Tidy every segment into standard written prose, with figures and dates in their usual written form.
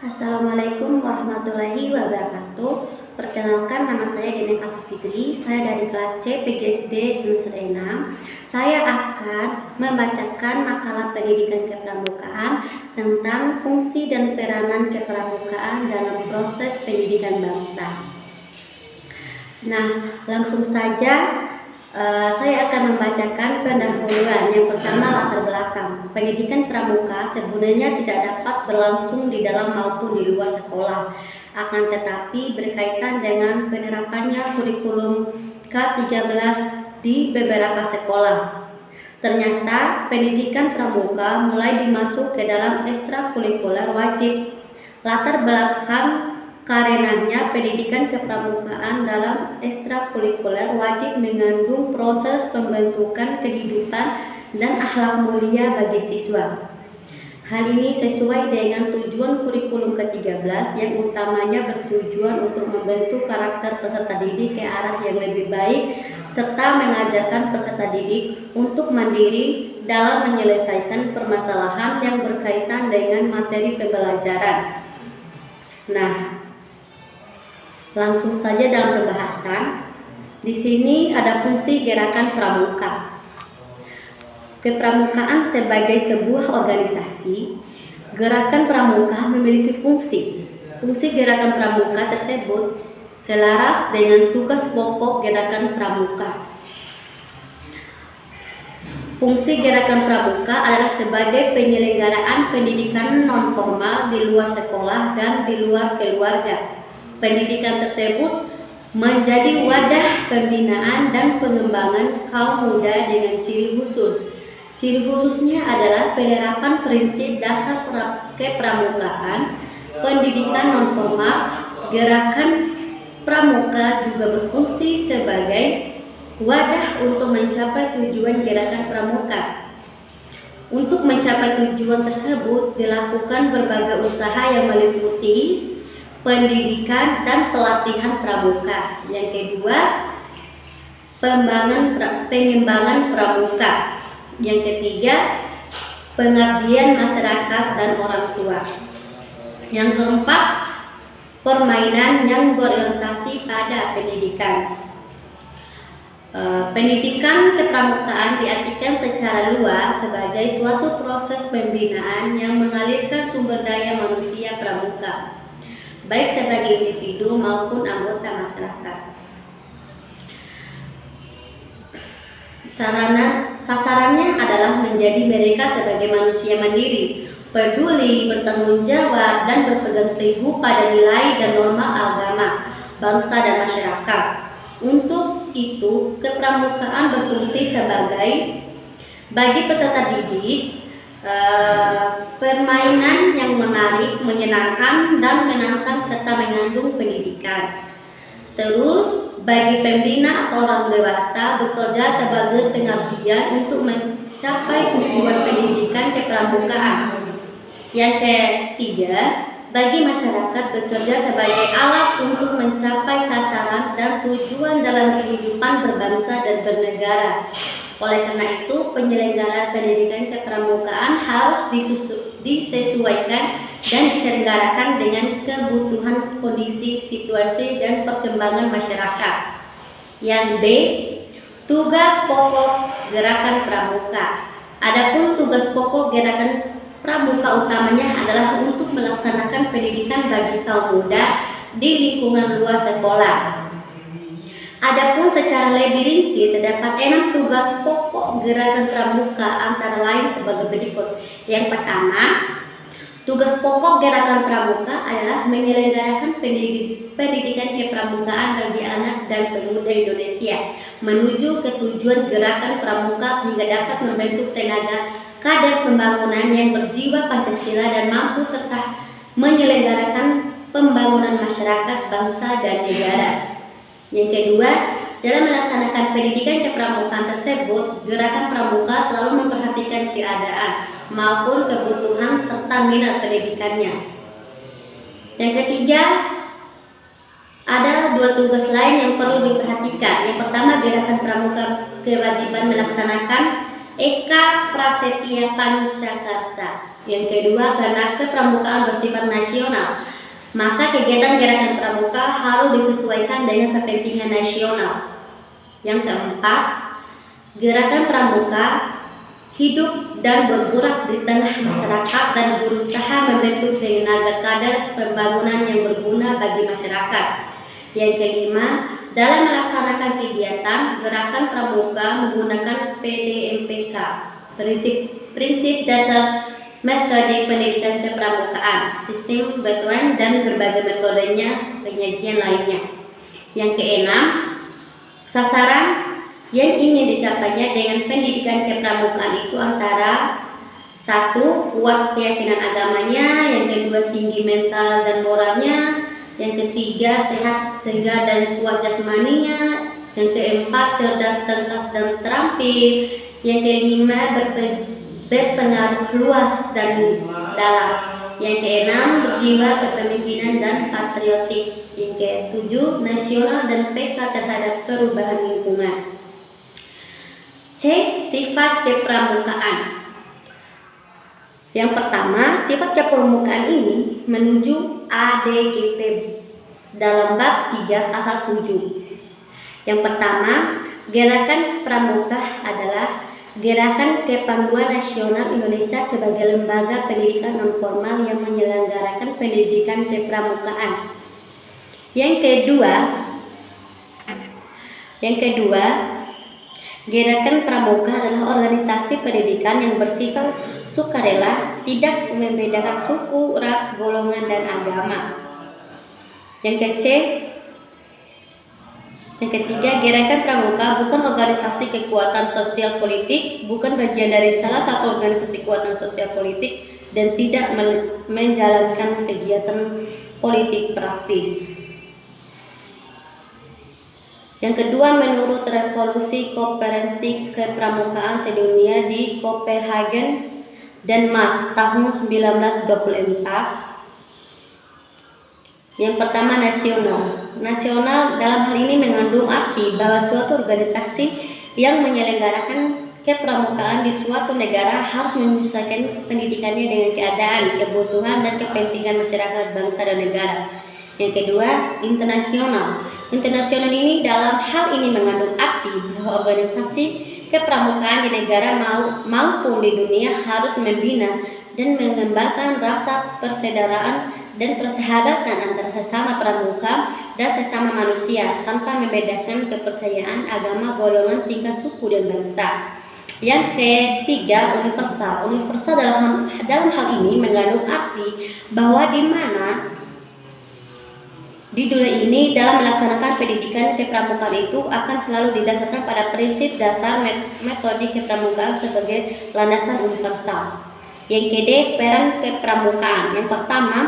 Assalamualaikum warahmatullahi wabarakatuh. Perkenalkan, nama saya Dina Kasih Fitri. Saya dari kelas C PGSD semester 6. Saya akan membacakan makalah pendidikan kepramukaan tentang fungsi dan peranan kepramukaan dalam proses pendidikan bangsa. Nah, langsung saja saya akan membacakan pendahuluan. Yang pertama, latar belakang. Pendidikan pramuka sebenarnya tidak dapat berlangsung di dalam maupun di luar sekolah, akan tetapi berkaitan dengan penerapannya kurikulum K13 di beberapa sekolah. Ternyata pendidikan pramuka mulai dimasuk ke dalam ekstrakurikuler wajib. Latar belakang karenanya pendidikan kepramukaan dalam ekstrakurikuler wajib mengandung proses pembentukan kehidupan dan akhlak mulia bagi siswa. Hal ini sesuai dengan tujuan kurikulum ke-13 yang utamanya bertujuan untuk membentuk karakter peserta didik ke arah yang lebih baik serta mengajarkan peserta didik untuk mandiri dalam menyelesaikan permasalahan yang berkaitan dengan materi pembelajaran. Nah, langsung saja dalam pembahasan. Di sini ada fungsi gerakan pramuka. Kepramukaan sebagai sebuah organisasi, gerakan pramuka memiliki fungsi. Fungsi gerakan pramuka tersebut selaras dengan tugas pokok gerakan pramuka. Fungsi gerakan pramuka adalah sebagai penyelenggaraan pendidikan non-formal di luar sekolah dan di luar keluarga. Pendidikan tersebut menjadi wadah pembinaan dan pengembangan kaum muda dengan ciri khusus. Ciri khususnya adalah penerapan prinsip dasar kepramukaan, pendidikan non-formal. Gerakan pramuka juga berfungsi sebagai wadah untuk mencapai tujuan gerakan pramuka. Untuk mencapai tujuan tersebut dilakukan berbagai usaha yang meliputi pendidikan dan pelatihan pramuka. Yang kedua, pengembangan pramuka. Yang ketiga, pengabdian masyarakat dan orang tua. Yang keempat, permainan yang berorientasi pada pendidikan. Pendidikan kepramukaan diartikan secara luas sebagai suatu proses pembinaan yang mengalirkan sumber daya manusia pramuka, baik sebagai individu maupun anggota masyarakat. Sasarannya adalah menjadi mereka sebagai manusia mandiri, peduli, bertanggung jawab, dan berpegang teguh pada nilai dan norma agama, bangsa, dan masyarakat. Untuk itu, kepramukaan berfungsi sebagai bagi peserta didik permainan yang menarik, menyenangkan, dan menantang serta mengandung pendidikan. Terus, bagi pembina atau orang dewasa bekerja sebagai pengabdian untuk mencapai tujuan pendidikan kepramukaan. Yang ketiga, bagi masyarakat bekerja sebagai alat untuk mencapai sasaran dan tujuan dalam kehidupan berbangsa dan bernegara. Oleh karena itu, penyelenggaraan pendidikan kepramukaan harus disesuaikan dan diselenggarakan dengan kebutuhan, kondisi, situasi, dan perkembangan masyarakat. Yang B, tugas pokok gerakan pramuka. Adapun tugas pokok gerakan pramuka utamanya adalah untuk melaksanakan pendidikan bagi kaum muda di lingkungan luar sekolah. Adapun secara lebih rinci terdapat 6 tugas pokok gerakan pramuka antara lain sebagai berikut. Yang pertama, tugas pokok gerakan pramuka adalah menyelenggarakan pendidikan kepramukaan bagi anak dan pemuda Indonesia menuju ke tujuan gerakan pramuka sehingga dapat membentuk tenaga kader pembangunan yang berjiwa Pancasila dan mampu serta menyelenggarakan pembangunan masyarakat, bangsa, dan negara. Yang kedua, dalam melaksanakan pendidikan kepramukaan tersebut, gerakan pramuka selalu memperhatikan keadaan maupun kebutuhan serta minat pendidikannya. Yang ketiga, ada 2 tugas lain yang perlu diperhatikan. Yang pertama, gerakan pramuka kewajiban melaksanakan Eka Prasetya Pancakarsa. Yang kedua, karena kepramukaan bersifat nasional, maka kegiatan gerakan pramuka harus disesuaikan dengan kepentingan nasional. Yang keempat, gerakan pramuka hidup dan bergerak di tengah masyarakat dan berusaha membentuk tenaga kader pembangunan yang berguna bagi masyarakat. Yang kelima, dalam melaksanakan kegiatan gerakan pramuka menggunakan PDMPK, prinsip dasar metode pendidikan kepramukaan, sistem batuan dan berbagai metodenya penyajian lainnya. Yang keenam, sasaran yang ingin dicapainya dengan pendidikan kepramukaan itu antara satu, kuat keyakinan agamanya, yang kedua, tinggi mental dan moralnya, yang ketiga, sehat segar dan kuat jasmaninya, yang keempat, cerdas, tangkas dan terampil, yang kelima, berpengaruh luas dan dalam, yang keenam, berjiwa kepemimpinan dan patriotik, yang ketujuh, nasional dan peka terhadap perubahan lingkungan. C. Sifat kepramukaan. Yang pertama, sifat kepramukaan ini menuju ADGP dalam bab 3 pasal 7. Yang pertama, gerakan pramuka adalah gerakan kepanduan nasional Indonesia sebagai lembaga pendidikan non-formal yang menyelenggarakan pendidikan kepramukaan. Yang kedua, gerakan pramuka adalah organisasi pendidikan yang bersifat sukarela, tidak membedakan suku, ras, golongan, dan agama. Yang ketiga, gerakan pramuka bukan organisasi kekuatan sosial politik, bukan bagian dari salah satu organisasi kekuatan sosial politik, dan tidak menjalankan kegiatan politik praktis. Yang kedua, menurut Revolusi Konferensi Kepramukaan Sedunia di Copenhagen, Denmark tahun 1924. Yang pertama, nasional. Nasional dalam hal ini mengandung arti bahwa suatu organisasi yang menyelenggarakan kepramukaan di suatu negara harus menyesuaikan pendidikannya dengan keadaan, kebutuhan, dan kepentingan masyarakat, bangsa, dan negara. Yang kedua, internasional. Internasional ini dalam hal ini mengandung arti bahwa organisasi kepramukaan di negara maupun di dunia harus membina dan mengembangkan rasa persaudaraan dan persahabatan antara sesama pramuka dan sesama manusia tanpa membedakan kepercayaan, agama, golongan, tingkah, suku, dan bangsa. Yang ketiga, universal. Universal dalam hal ini mengandung arti bahwa di mana di dunia ini dalam melaksanakan pendidikan kepramukaan itu akan selalu didasarkan pada prinsip dasar metode kepramukaan sebagai landasan universal. Yang kedua, peran kepramukaan. Yang pertama,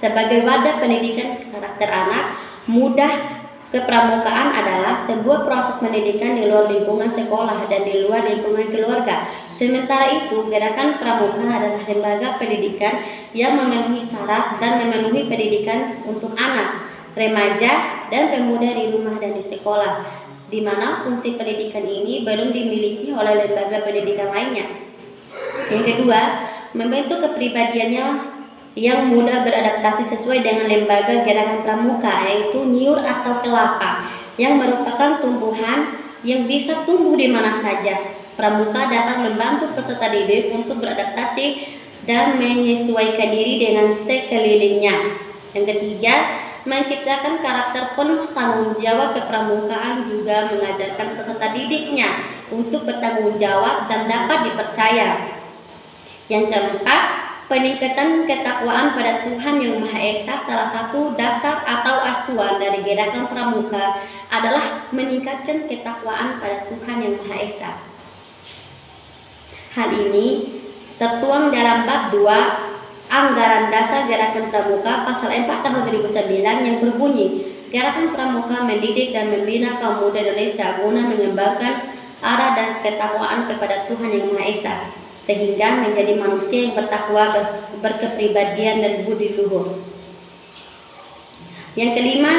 sebagai wadah pendidikan karakter anak muda, kepramukaan adalah sebuah proses pendidikan di luar lingkungan sekolah dan di luar lingkungan keluarga. Sementara itu, gerakan pramuka adalah lembaga pendidikan yang memenuhi syarat dan memenuhi pendidikan untuk anak, remaja, dan pemuda di rumah dan di sekolah, di mana fungsi pendidikan ini belum dimiliki oleh lembaga pendidikan lainnya. Yang kedua, membentuk kepribadiannya yang mudah beradaptasi sesuai dengan lembaga gerakan pramuka, yaitu nyur atau kelapa, yang merupakan tumbuhan yang bisa tumbuh di mana saja. Pramuka dapat membantu peserta didik untuk beradaptasi dan menyesuaikan diri dengan sekelilingnya. Yang ketiga, menciptakan karakter penuh tanggung jawab. Kepramukaan juga mengajarkan peserta didiknya untuk bertanggung jawab dan dapat dipercaya. Yang keempat, peningkatan ketakwaan pada Tuhan Yang Maha Esa. Salah satu dasar atau acuan dari gerakan pramuka adalah meningkatkan ketakwaan pada Tuhan Yang Maha Esa. Hal ini tertuang dalam bab 2 Anggaran Dasar Gerakan Pramuka pasal 4 tahun 2009 yang berbunyi, gerakan pramuka mendidik dan membina kaum muda Indonesia guna mengembangkan arah dan ketakwaan kepada Tuhan Yang Maha Esa, sehingga menjadi manusia yang bertakwa, berkepribadian, dan budi luhur. Yang kelima,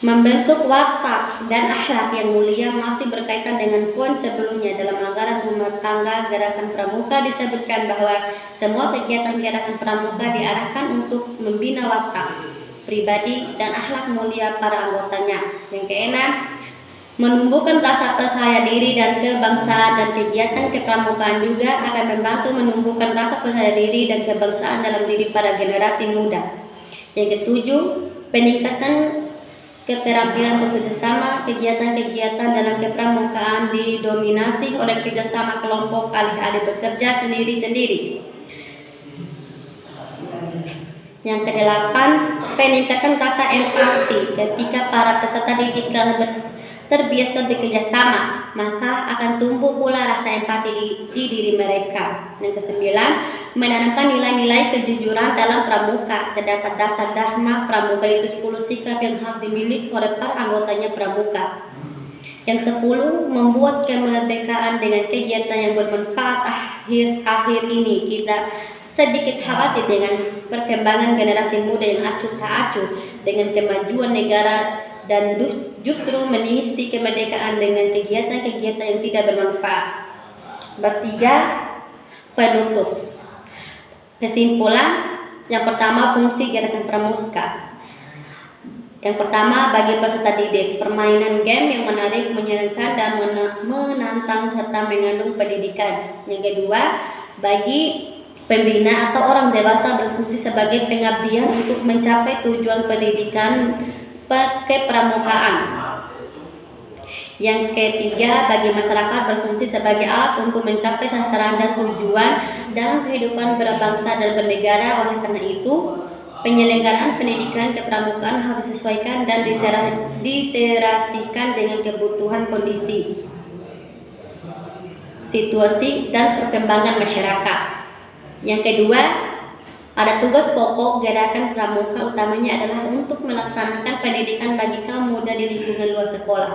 Membentuk watak dan akhlak yang mulia masih berkaitan dengan poin sebelumnya. Dalam anggaran rumah tangga Gerakan Pramuka disebutkan bahwa semua kegiatan Gerakan Pramuka diarahkan untuk membina watak pribadi dan akhlak mulia para anggotanya. Yang keenam, menumbuhkan rasa percaya diri dan kebangsaan, dan kegiatan kepramukaan juga akan membantu menumbuhkan rasa percaya diri dan kebangsaan dalam diri para generasi muda. Yang ketujuh, peningkatan keterampilan bekerjasama. Kegiatan-kegiatan dalam kepramukaan didominasi oleh kerjasama kelompok, alih-alih bekerja sendiri-sendiri. Yang kedelapan, peningkatan rasa empati. Ketika para peserta didik telah terbiasa bekerja sama, maka akan tumbuh pula rasa empati di diri mereka. Yang kesembilan, menanamkan nilai-nilai kejujuran dalam pramuka. Terdapat dasar dharma pramuka, itu 10 sikap yang harus dimiliki oleh para anggotanya pramuka. Yang 10, membuat kemerdekaan dengan kegiatan yang bermanfaat. Akhir-akhir ini kita sedikit khawatir dengan perkembangan generasi muda yang acuh tak acuh dengan kemajuan negara dan justru mengisi kemerdekaan dengan kegiatan-kegiatan yang tidak bermanfaat. Bertiga, penutup. Kesimpulan, yang pertama, fungsi Gerakan Pramuka. Yang pertama, bagi peserta didik, permainan game yang menarik, menyenangkan, dan menantang serta mengandung pendidikan. Yang kedua, bagi pembina atau orang dewasa, berfungsi sebagai pengabdian untuk mencapai tujuan pendidikan kepramukaan. Yang ketiga, bagi masyarakat, berfungsi sebagai alat untuk mencapai sasaran dan tujuan dalam kehidupan berbangsa dan bernegara. Oleh karena itu, penyelenggaraan pendidikan kepramukaan harus disesuaikan dan diserasikan dengan kebutuhan, kondisi, situasi, dan perkembangan masyarakat. Yang kedua, ada tugas pokok Gerakan Pramuka, utamanya adalah untuk melaksanakan pendidikan bagi kaum muda di lingkungan luar sekolah.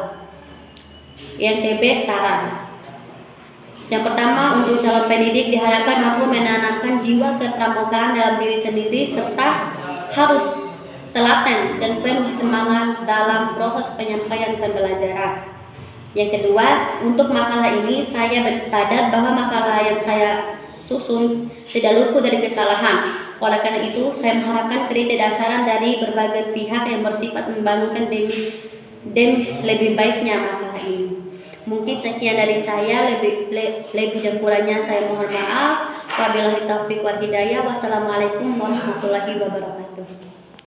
Yang kedua, saran. Yang pertama, untuk calon pendidik diharapkan mampu menanamkan jiwa kepramukaan dalam diri sendiri serta harus telaten dan penuh semangat dalam proses penyampaian pembelajaran. Yang kedua, untuk makalah ini saya bersadar bahwa makalah yang saya susun tidak luput dari kesalahan. Oleh karena itu, saya mengharapkan ketidaksabaran dari berbagai pihak yang bersifat membangunkan demi lebih baiknya makalah ini. Mungkin sekian dari saya, lebih dan kurangnya saya mohon maaf. Wabillahi taufiq wal hidayah. Wassalamualaikum warahmatullahi wabarakatuh.